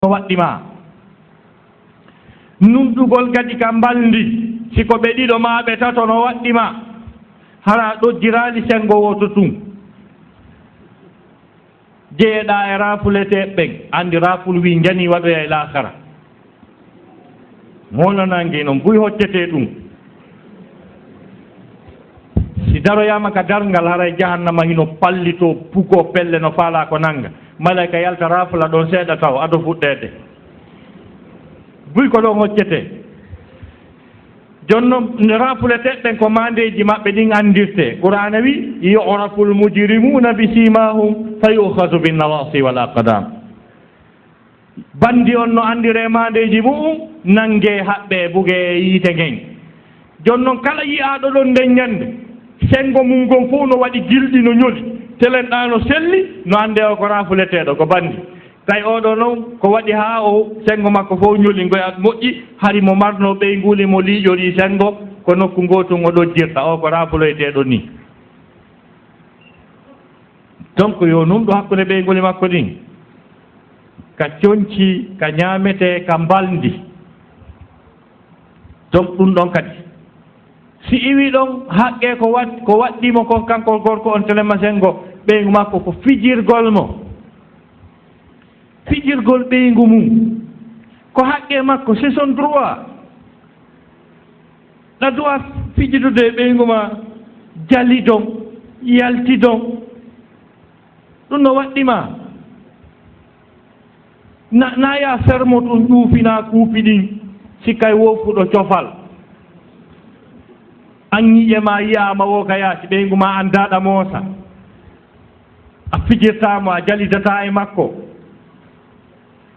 waɗɗima nunɗugol kadi ka mbaldi siko ɓe ɗiɗo ma ɓe tato no waɗɗima hara ɗojjirali sengo woto tun jeeɗa e rafulete ɓen andi raful wi jani waɗoya e lakara molonangue noon buy hoccete ɗum si daroyama ka dargal haray jahannama hino pallito pugo pelle no faala ko nanga malayka yalta rafula ɗon seeɗa taw ado fuɗɗede buy ko ɗon hoccete jonnon rafuleteɗen ko mandeji maɓɓe ɗin andirte qur'ana wi yu'raful mujrimuna bi simahum fa yu'khadhu bin nawasi wal aqdam bandi on no andire mandeji mu'um nangue haɓɓe buge yiite ngen jonnon kala yi'aɗo ɗon nden ñande sengo mum gon fof no waɗi gilɗi no ñoli telenɗa no selli no ande o ko rafuleteɗo ko bandi tay oɗo noon ko waɗi ha o sengo makko fof ñoli goyat moƴƴi hari mo marno ɓeyguli mo liiƴori sengo ko nokku gotum o ɗojjirta o ko rafuloyteɗo ni donc yo numɗo hakkude ɓeyguli makko ɗin ka coñci ka ñamete ka mbaldi donc ɗum ɗon kadi si iwi ɗon haqqe ko waɗɗimo ko kanko gorko on telema sengo ɓeygu makko ko fijirgol mo fijirgol ɓeygu mum ko haqqe makko c'est son droit ɗa droit fijidude ɓeygu ma jali don yalti don ɗum no waɗɗima naya fermo ɗum ƴuufina kuupi ɗin sikkay wofuɗo cofal an ñiƴe ma yiyama wo ka yaasi ɓeygu ma andaɗa moosa a fijirtamo a jalidata e makko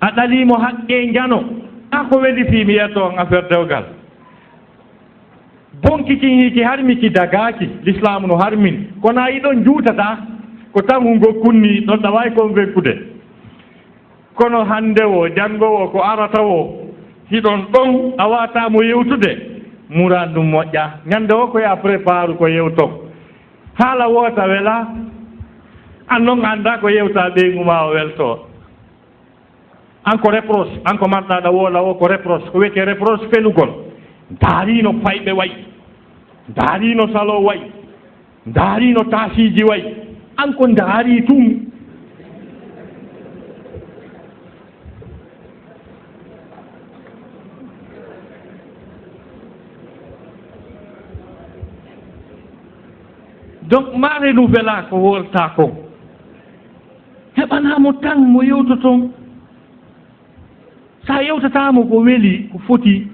a ɗalimo haqqe jano a ko weɗi fimi yetto on affaire dewgal bonkikin hiki harmiki dagaki l'islam no harmin kono a yiɗon juutata ko tangu gokkunni ɗon ɗa wawi kon wekkude kono hande o janngo o ko arata o hiɗon ɗon a watamo yewtude muran ɗum moƴƴa ñande o koye a prépare ko yewto haala woota wela an noon anda ko yewta ɓeygu ma o welto an ko reproche an ko marɗaɗa woola o ko reproche ko wiyete reproche felugol daarino payɓe way daarino salo way daarino tasiji way an ko daari tum donc maare nu wela ko wolta ko heɓanamo tan mo yewtoton sa yewtatamo ko weeli ko foti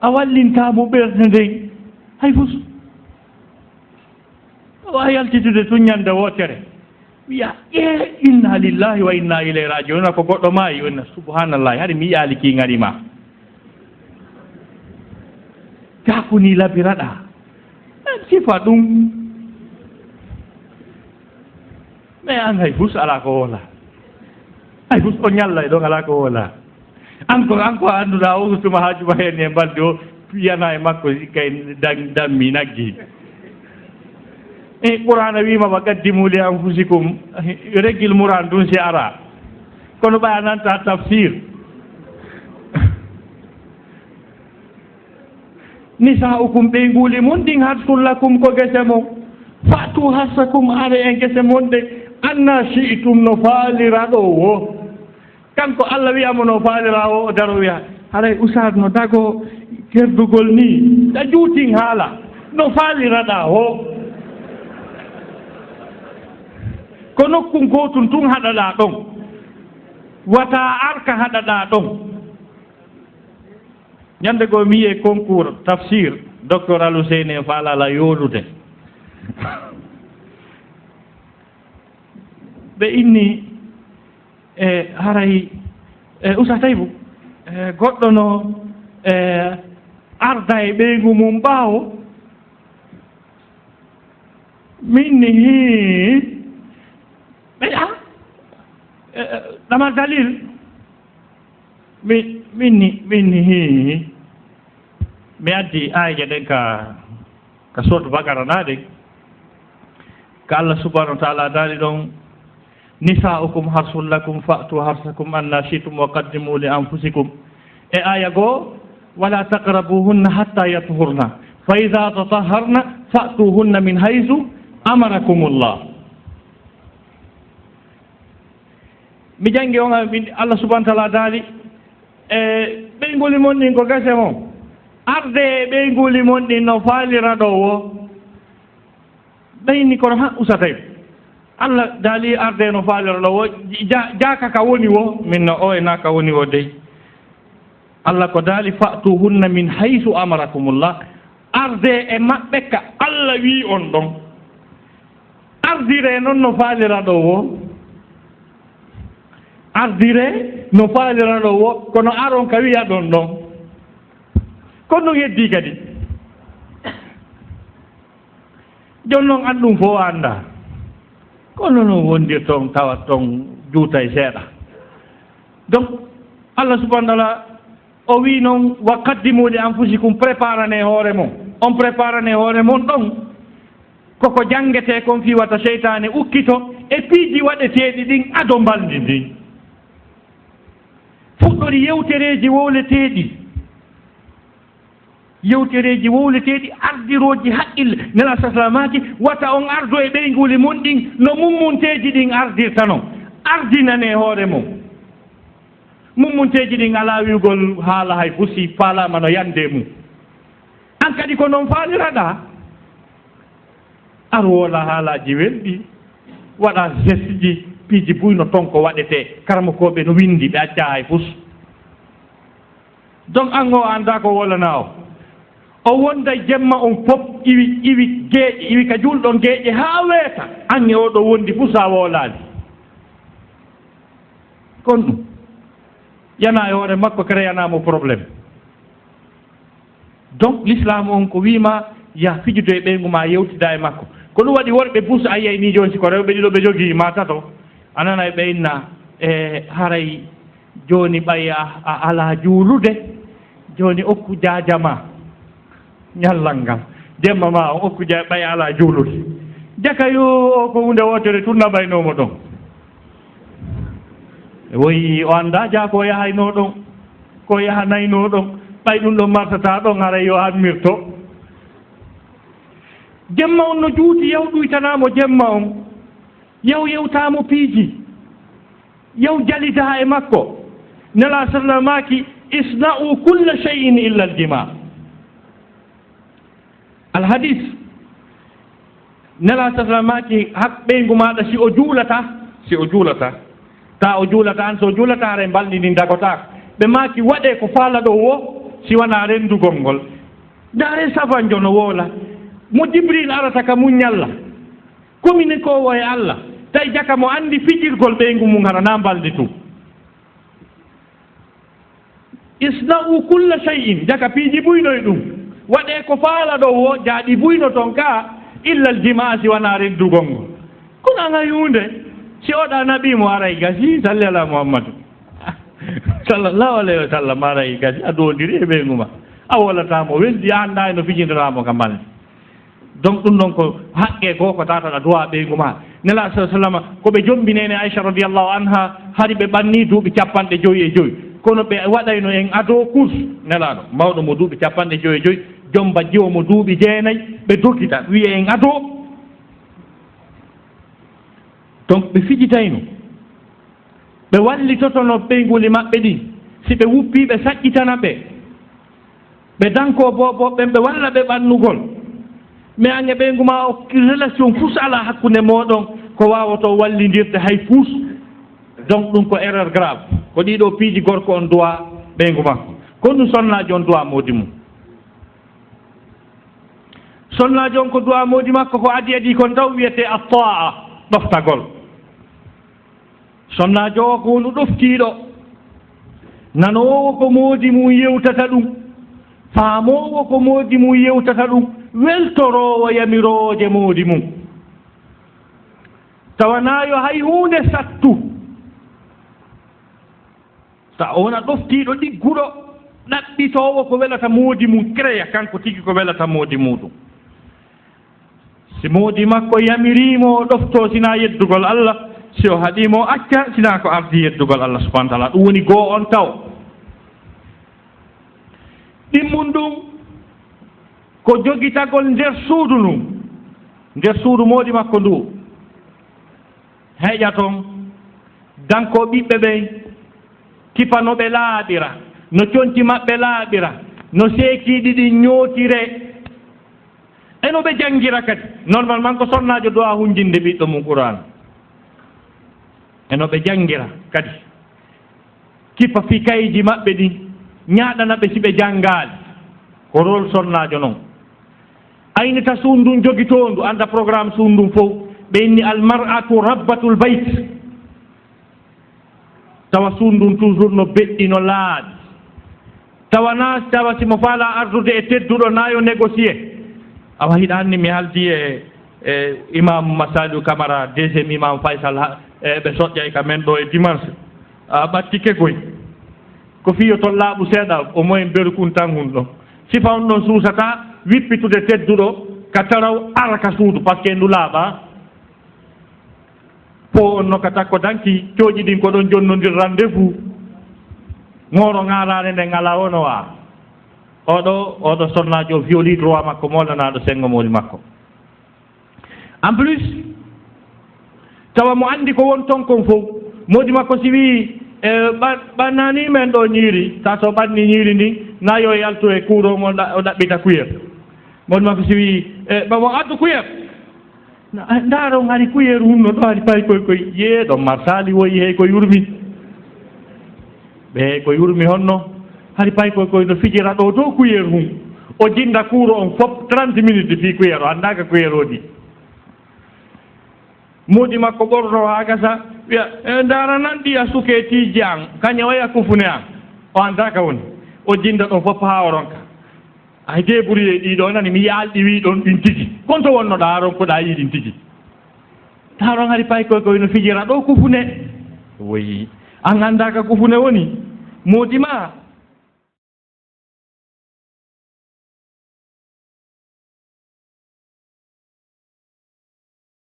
a wallintamo ɓerde nden hay fos a yaltitude tun ñande wotere wiya inna lillahi wa inna ilayhi rajiun ona ko goɗɗo maayi onna subhanallahi haade mi yiyali ki garima jakuni labiraɗa sifa ɗum mais an hay fus ala ko wola hay fus o ñalla e ɗon ala ko wola an ko annduɗa o sutuma haajuma hen e mbalde o piyana e makko kay dammi naggi e qur'ana wima wa qaddimu li anfusikum reggil muran ɗum si ara kono ɓaya nanta tafsir nisa'ukum ɓeyguli mon ɗin harsullakum ko gese mon fatu hassakum are e gese mon ɗe anna shi'tum no faalira ɗo wo kanko Allah wiyamo no faalira o daro wiya haray usad no dago kerdugol ni ɗa juutin haala no faaliraɗa o ko nokku gotum tun haɗaɗa ɗon wata arka haɗaɗa ɗon ñande goo mi yiye concours tafsir docteur Aluseyne Falala yooɗude ɓe inni e haray usa taybu goɗɗo no arda e ɓeygu mum ɓaawo minni hi ɓe ɗama dalil minni hi mi addi ayje ɗen ka sotu bagara na ɗen ko Allah subahanahu wa taala daali ɗon nisa'ukum harsul lakum fa'tu harsakum anna shi'tum wa qaddimu li anfusikum e aya go wala taqrabuhunna hatta yatuhurna fa idha tatahharna fa'tuhunna min haythu amarakumullah. mi jangi on Allah subhanahu wa ta'ala dali e ɓeygoli mon ɗin ko gase mo arde ɓeygoli mon ɗin no faalira ɗo wo ɓeyni kono ha usatay Allah daali arde no faalira ɗo wo jaaka ka woni wo min no o e naka woni wo dey Allah ko daali fa'tuhunna min haythu amarakumullah arde e maɓɓe ka Allah wi on ɗon ardire noon no faalira ɗo wo ardire no faalira ɗo wo kono aron ka wiya ɗon ɗon kono ɗum heddi kadi jon noon an ɗum fof annda kono noon wondir toon tawat toon juuta e seeɗa donc Allah subahana taala o wi noon wa qaddimu li anfusikum préparane hoore mon on préparane hoore mon ɗon koko janngete kon fiwata seytane ukkito e piiji waɗeteeɗi ɗin ado mbaldi ndin fuɗɗori yewtereeji wowleteeɗi ardirooji haqqille nela saslamaki wata on ardo e ɓeyguli mon ɗin no mummunteeji ɗin ardirta noon ardinane hoore mon mummunteeji ɗin alaa wiwgol haala hay fusi faalaama no yande mum an kadi ko noon faaliraɗaa ar woola haalaaji welɗi waɗa geste ji piiji buyno toon ko waɗetee karmakooɓe no winndi ɓe acca hay fus donc an o annda ko wolana o wonda jemma on fof iwi geeƴe iwi ka julɗon geeƴe haa weeta an e oɗo wondi fuu sa woolaali kon ɗum yana e hoore makko créanamo probléme donc l'islam on ko wiima ya fijude e ɓeygu ma yewtida e makko ko ɗum waɗi worɓe bus a yiyay ni jooni siko rewɓe ɗiɗo ɓe jogii ma tato a nana e ɓeynna e haray jooni ɓay a alaa juulude jooni okku jaajama ñallal ngal demma ma o okku ɓay alaa juulude jaka yo ko hunde wotere tunna ɓaynomo ɗon woyi o annda jaa ko yahayno ɗon ko yahanayno ɗon ɓay ɗum ɗon martata ɗon haray yo admirto jemma on no juuti yaw ɗuytanamo jemma on yaw yewtamo piiji yaw jalida e makko nela sallamaki isna'u kulla shay'in illa aljima alhadis nela sallamaki hak ɓeygu maɗa si o juulata ta o juulata an so juulata hara mbalɗini dagotako ɓe maki waɗe ko faala ɗo wo si wona rendugol ngol dare safanjo no woola mo jibril arata ka muñalla commune ko e Allah tawi jaka mo andi fijirgol ɓeygu mum hara na mbaldi tum isna'u kulla shay'in jaka piiji buynoye ɗum waɗe ko faala ɗo wo jaaɗi buyno toon ka illa aljima si wona reddugol ngol kono an hay hunde si oɗa nabi mo aray gasi salli ala mouhammadou sallllahu alayhi wa sallam aray gasi a dondiri e ɓeygu ma a wolatamo weldi a annda no fijindiramo ka mbalde donc ɗum ɗon ko haqqe goo ko tataɗa duwa ɓeygu ma nela sa sallama koɓe jombinene aicha radiallahu anha hari ɓe ɓanni duuɓi 55 kono ɓe waɗayno en ado course nelaɗo mawɗo mo duuɓi 55 joom bajji o mo duuɓi 9 ɓe dokkita wiye en ado donc ɓe fijitayno ɓe wallitotono ɓeyguli maɓɓe ɗin si ɓe wuppi ɓe saƴƴitana ɓe danko bobo ɓen ɓe walla ɓe ɓannugol mais an e ɓeygu ma o relation fus ala hakkunde moɗon ko wawoto wallidirde hay fus donc ɗum ko erreur grave ko ɗiɗo piiji gorko on duwa ɓeygu makko kono ɗum sonnaji on duwa moodi mum sonnaji on ko duwa moodi makko ko adi kon taw wiyete a taa ɗoftagol sonnaji o ko wonu ɗoftiɗo nanowo ko moodi mum yewtata ɗum faamowo ko moodi mum yewtata ɗum weltorowo yamiroje moodi mum tawanayo hay hunde sattu sa wona ɗoftiɗo ɗigguɗo ɗaɓɓitowo ko welata moodi mum créa kanko tigi ko welata moodi muɗum si moodi makko yamirimo o ɗofto sina yeddugol Allah si o haɗimo acca sina ko ardi yeddugol Allah subhanahu wa ta'ala ɗum woni goo on taw ɗimmum ɗum ko jogitagol nder suudu ndu nder suudu moodi makko ndu heƴa toon danko ɓiɓɓe ɓen kipa no ɓe laaɓira no conci maɓɓe laaɓira no seekiiɗi ɗin ñootire e no ɓe janngira kadi normalement ko sonnaajo dowa hunjinde ɓiɗɗo mum qur'an e no ɓe janngira kadi kipa fikayji maɓɓe ɗin ñaaɗana ɓe si ɓe janngaali ko rôle sonnaajo noon aynita suundun jogitoondu annda programme suundun fof ɓe inni almar'atu rabbatul bayt tawa suundun toujours no beɗɗi no laaɗi tawa simo faala ardude e tedduɗo nayo négocié awa hiɗa anni mi haldi e imam Masadou Camara deuxiéme imam Faysal ɓe soƴƴay ka men ɗo e dimanche a ɓattike koy ko fiyo toon laaɓu seeɗa au moins berkun tan hun ɗon sifa on ɗon suusata wippitude tedduɗo ka taraw ara ka suudu par ce que ndu laaɓa po on noka takko danki cooƴi ɗin ko ɗon jonnodir rendez-vous ŋooro ŋaaraare nde ngala wono waa oɗo sonnajo violi droit makko molanaɗo sengo mooli makko en plus tawa mo anndi ko won ton kon fof moodi makko si wii ɓannani men ɗo ñiiri sa so ɓanni ñiiri ndin na yo yaltu e kuuro mo o ɗaɓɓita kuyel moodi makko si wii ɓamo addu kuyel ndaaro hari kuyeru hunno ɗo hari pay koy yeeɗo marsali woyi hey ko yurmi ɓe ko yurmi honno hari pay koy no fijira ɗo dow kuyeru hum o jinda kuuro on fof 30 minutes fi kuyer o anndaka kuyer o ɗi muɗi makko ɓorno haa gasa wiya ndaara nan ɗi a suke tiiji an kaña wayi a kufune an o anndaka woni o jinda ɗon fof haa o ronka ay débrouillé ɗiɗo nani mi yaalɗi wi ɗon ɗin tigi konto wonnoɗa ronkoɗa yiɗin tigi taron hari pay koy no fijira ɗo kufune woyi an anndaka kufune woni moodi ma